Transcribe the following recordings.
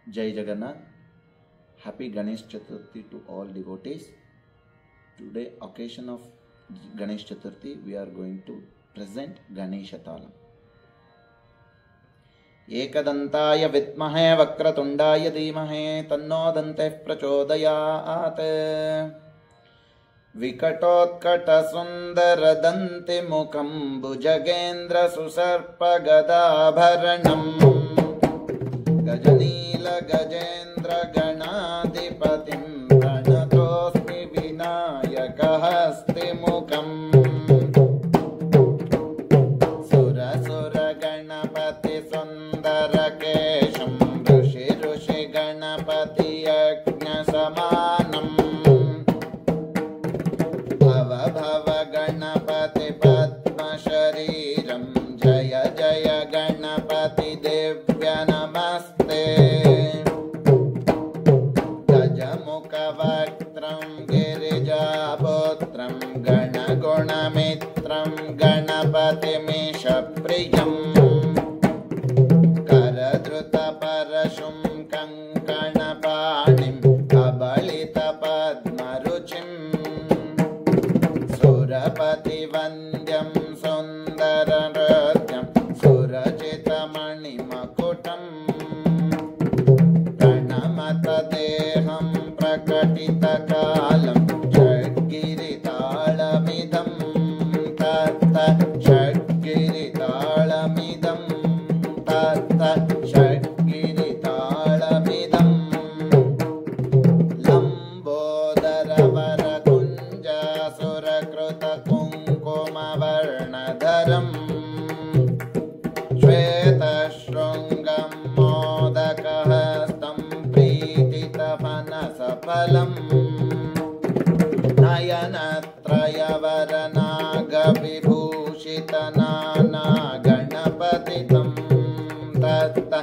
Jai Jagannath. Happy Ganesh Chaturthi to all devotees. Today, occasion of Ganesh Chaturthi, we are going to present Ganesha Talam. एकदन्ताय विद्महे वक्रतुण्डाय धीमहि तन्नो दन्तिः प्रचोदयात् विकटोत्कटसुन्दरदन्तिमुखं भुजगेन्द्रसुसर्पगदाभरणं गजनीलगजेन्द्रगणाधिपतिं प्रणतोऽस्मि विनायकहस्तिमुखम् सुरसुरगणपतिसुन्दरकेशं ऋषिगणपतियज्ञसमानम् भव भव गणपति पद्मशरीरं जय जय गणपति दिव्य नमस्ते गजमुखवक्त्रं गिरिजापुत्रं गणगुणमित्रं गणपतिमीशप्रियम् करधृतपरशुं कङ्कणपाणिं कबलितपद्मरुचिम् सुरपतिवन्द्यं सुन्दरनृत्यं सुरचितमणिमकुटम् प्रणमतदेहं प्रकटितकालं षड्गिरितालमिदं तत्त षड्गिरितालमिदं तत्त षड्गिरितालमिदम् लम्बोदरवरकुञ्जसुरकृतकुङ्कुमवर्णधरम् श्वेतशृङ्गं मोदकहस्तं प्रीतितपनसफलम् नयनत्रयवरनागविभूषितनानागणपतितं तत्त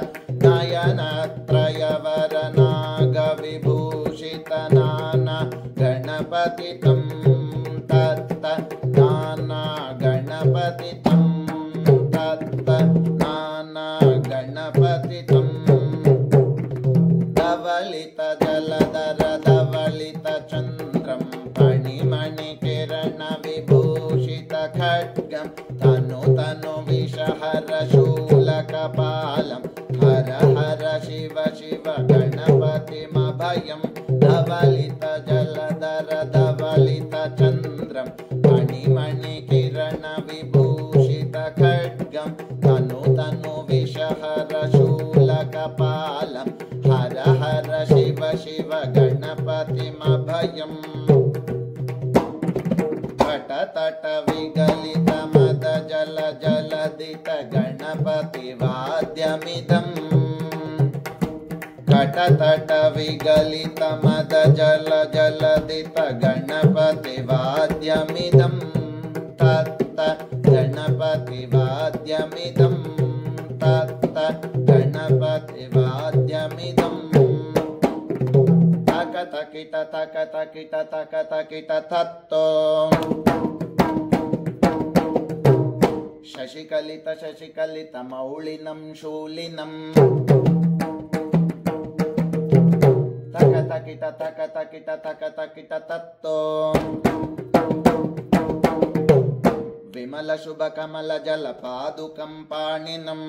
नयनत्रयवरनागविभूषितनानागणपतितं तत्त नानागणपतितं तत्त नानागणपतितं धवलितजलधर धवलितचन्द्रं फणिमणिकिरणविभूषितखड्गं तनु तनु विषहरशूलकपालं हर हर शिव शिव गणपतिमभयं धवलितजलधर धवलितचन्द्रं फणिमणिकिरणविभूषितखड्गं तनु तनु विषहरशूलकपालं हर हर शिव शिव गणपतिमभयम् तट विगलित मद जल जलदित गणपतिवाद्यमिदम् कटतट विगलित मद जल जलदित गणपतिवाद्यमिदं तत्त गणपतिवाद्यमिदं तत्त गणपतिवाद्यमिदम् तकतकिट तकतकिट तकतकिट तत्तो शशिकलित शशिकलित मौलिनं शूलिनं तकतकिट तकतकिट तकतकिट तत्तो विमल शुभ कमल जल पादुकं पाणिनं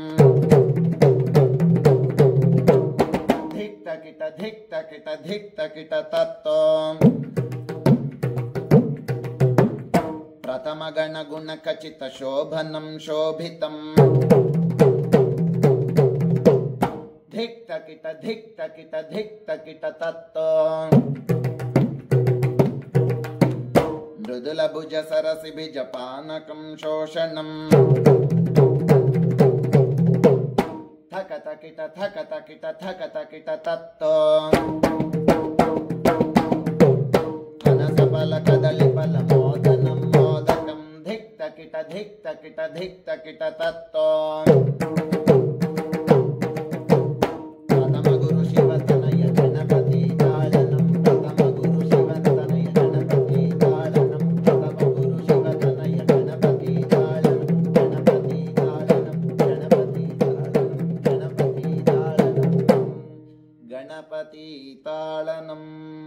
धिक्तकिट धिक्तकिट धिक्तकिट तत्तो प्रथम गण गुण खचित शोभनं शोभितं धिक्तकिट धिक्तकिट धिक्तकिट तत्तो मृदुल भुज सरसि बीज पानकं शोषणं थकतकिट थकतकिट थकतकिट तत्तो फल कदली फल मोदनं मोदकं धिक्तकिट धिक्तकिट धिक्तकिट तत्तो प्रथम गुरु शिवतनय गणपति ताडनं प्रथम गुरु शिवतनय गणपति ताडनं प्रथम गुरु शिवतनय गणपति ताडनं गणपति ताडनं गणपति ताडनं गणपति ताडनं गणपति ताडनम्